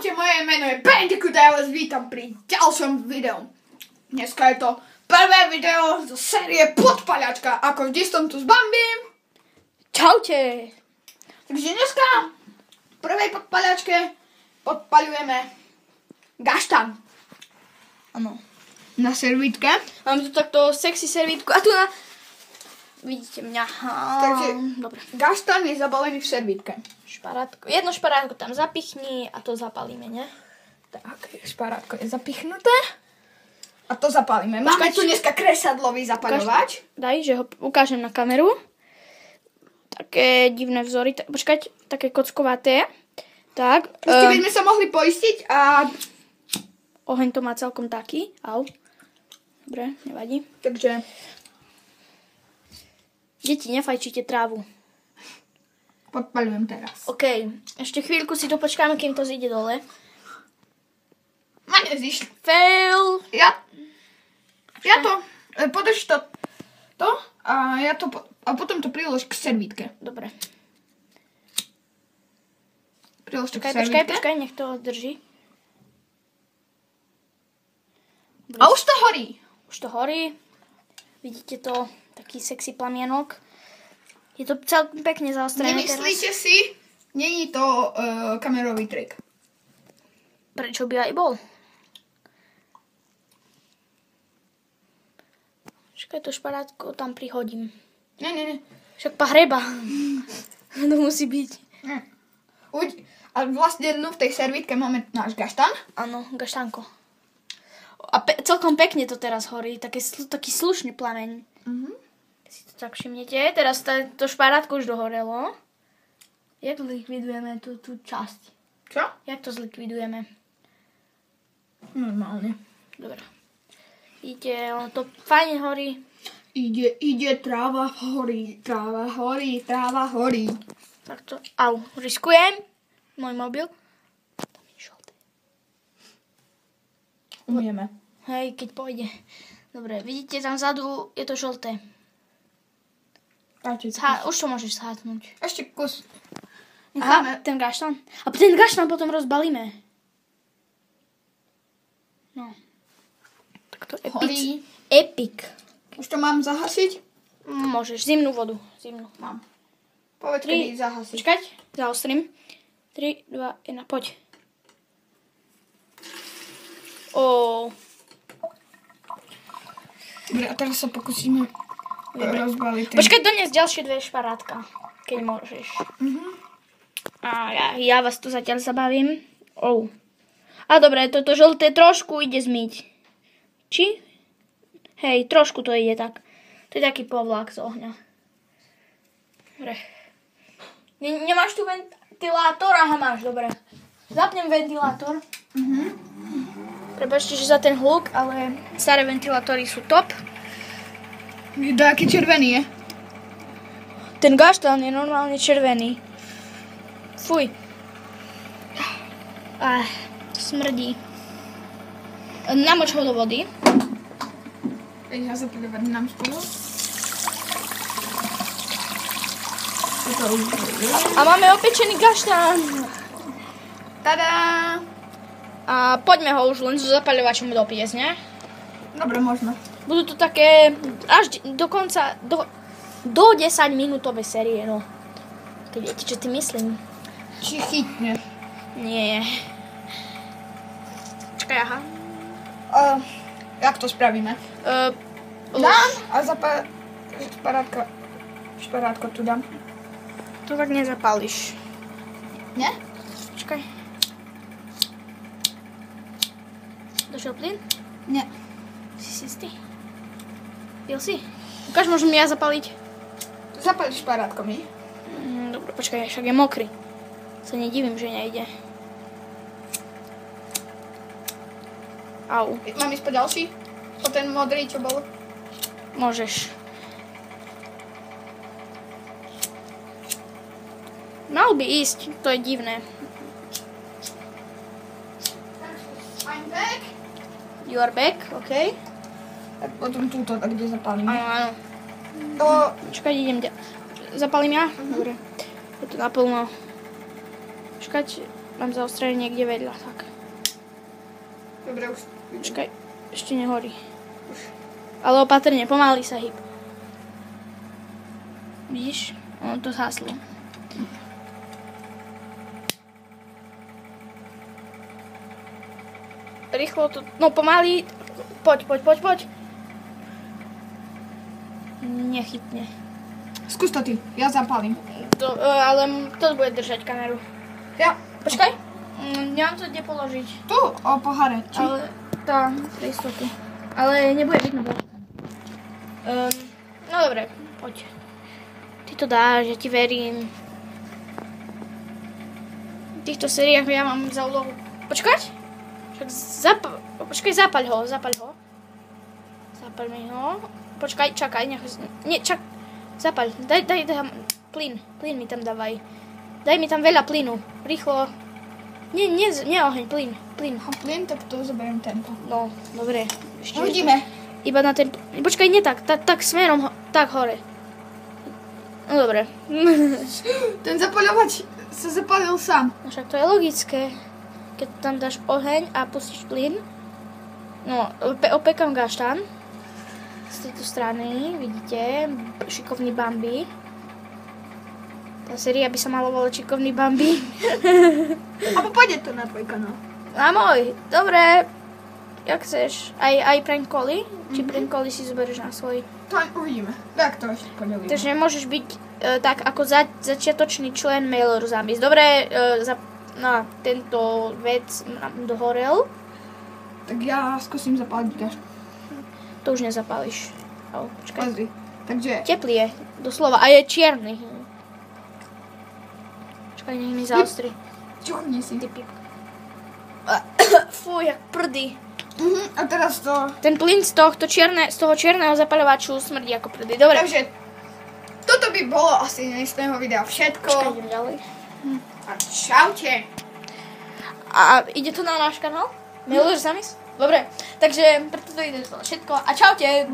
Čaute, moje meno je Bandicoot a ja vás vítam pri ďalšom videu. Dneska je to prvé video zo série Podpaľačka. Ako vždy som tu s Bambím. Čaute. Takže dneska v prvej podpaľačke podpaľujeme gaštan. Áno. Na servítke. Mám tu takto sexy servítku a tu na... Vidíte mňa. Takže dobre. gaštan je zabalený v servítke. Šparátko. Jedno šparátko tam zapichni a to zapalíme, ne? Tak, šparátko je zapichnuté. A to zapálime. Máme tu dneska kresadlový zapaľovač. Daj, že ho ukážem na kameru. Také divné vzory. Počkať, také kockovaté. Tak. Ešte by sme sa mohli poistiť a... Oheň to má celkom taký. Au. Dobre, nevadí. Takže... Deti, nefajčite trávu. Podpaľujem teraz. OK. Ešte chvíľku si to počkáme, kým to zíde dole. Ma nezišli. Fail. Ja to... Podrž to a ja to... A potom to prilož k servítke. Dobre. Prilož to k servítke. Počkaj, nech to drží. A už to horí. Už to horí. Vidíte to, taký sexy plamienok. Je to celkom pekne zaostrené teraz. Nemyslíte si, není to kamerový trik. Prečo by aj bol? Počkaj, to šparátko tam prihodím. Ne. Však pahreba. To musí byť. A vlastne v tej servítke máme náš gaštan. Áno, gaštánko. A celkom pekne to teraz horí. Taký slušný plameň. Si to tak všimnete. Teraz to šparátko už dohorelo. Jak zlikvidujeme tú časť? Čo? Jak to zlikvidujeme? Normálne. Dobre. Vidíte, ono to fajne horí. Ide, tráva horí. Tak to, riskujem. Môj mobil. Tam je žlté. Umieme. Hej, keď pôjde. Dobre, vidíte, tam vzadu je to žlté. Už to môžeš zhasnúť. Ešte kus. Aha, ten gaštan. A ten gaštan potom rozbalíme. No. Tak to horí. Epic. Už to mám zahasiť? Môžeš, zimnú vodu. Mám. Povedz, kedy zahasiť. Počkať, zaostrím. 3, 2, 1, poď. Dobre, a teraz sa pokúsime rozbaliť. Počkaj, doniesť ďalšie 2 šparátka, keď môžeš. A ja vás tu zatiaľ zabavím. A dobre, toto žlté trošku ide zmyť. Či? Hej, trošku to ide tak. To je taký povlak z ohňa. Dobre. Nemáš tu ventilátor? Aha, máš, dobre. Zapnem ventilátor. Prepáčte, že za ten hluk, ale staré ventilátory sú top. Aký červený je? Ten gaštan je normálne červený. Fuj. Smrdí. Namoč ho do vody. Ja zapaľovať nám spolu. A máme opečený gaštan. Tada! A poďme ho už len so zapaľovačom dopiesť, ne? Dobre, možno. Budú to také až do konca, do 10 minútové série, no. Keď viete, čo ty myslím. Či chytne? Nie. Čakaj, aha. Jak to spravíme? Dám a šparátko tu dám. To tak nezapálíš. Nie? Čakaj. Došiel plyn? Nie. Si istý? Pil si? Ukáž, môžem ja zapaliť? Zapaliť šparátko mi. Dobre, počkaj, však je mokrý. Sa nedivím, že nejde. Au. Mám ísť po ďalší? Po ten modrý, čo bol? Môžeš. Mal by ísť, to je divné. I'm back. You are back, OK. Tak potom túto, tak kde zapálime. Áno. Čakaj, zapalím ja? Dobre. Je to naplno. Počkať, mám zaostrené niekde vedľa, tak. Dobre, už. Počkaj, ešte nehorí. Ale opatrne, pomaly sa hýb. Vidíš? Ono to zhaslo. Rýchlo to... No pomaly. Poď. Nechytne. Skús to ty, ja zapalím. Ale to bude držať kameru. Ja. Počkaj. Nemám to kde položiť. Tu, o pohare. Či? Ale tá, pre istotu. Ale nebude vidno. No dobre, poď. Ty to dáš, ja ti verím. V týchto sériách ja mám za úlohu... Počkať? Počkaj, zapaľ ho. Zapaľ mi ho. Počkaj, čakaj, zapaľ, daj plyn mi tam dávaj. Daj mi tam veľa plynu, rýchlo. Nie oheň, plyn. A plyn, tak to zoberiem tempo. No, dobre. Ešte Uvidíme. Iba na ten... Počkaj, nie tak smerom, tak hore. No dobre. Ten zapaľovač sa zapalil sám. No však to je logické. Keď tam dáš oheň a pustíš plyn. No, opekám gaštan. Z tejto strany, vidíte, šikovný Bambi. Tá séria by sa malo volať šikovný Bambi. A pôjde to na tvoj kanál. Na môj, dobre. Jak chceš. Aj prank cally? Či prank cally si zoberieš na svoj? To uvidíme. Tak to ešte podelíme. Takže môžeš byť tak ako začiatočný člen Mailor Zombies. Dobre, tento vec nám dohorel. Tak ja skúsim zapáliť gaš. To už nezapáliš. Počkaj. Pozri. Takže... Teplý je, doslova. A je čierny. Počkaj, nech mi zaostri. Čuchni si. Fú, jak prdy. A teraz to... Ten plyn z toho čierneho zapaľovaču smrdí ako prdy. Dobre. Takže toto by bolo asi z dnešného videa všetko. Počkaj, idem ďalej. A čaute. A ide to na náš kanál? Mailor Zombies? Dobre, takže preto to ide všetko. A čaute.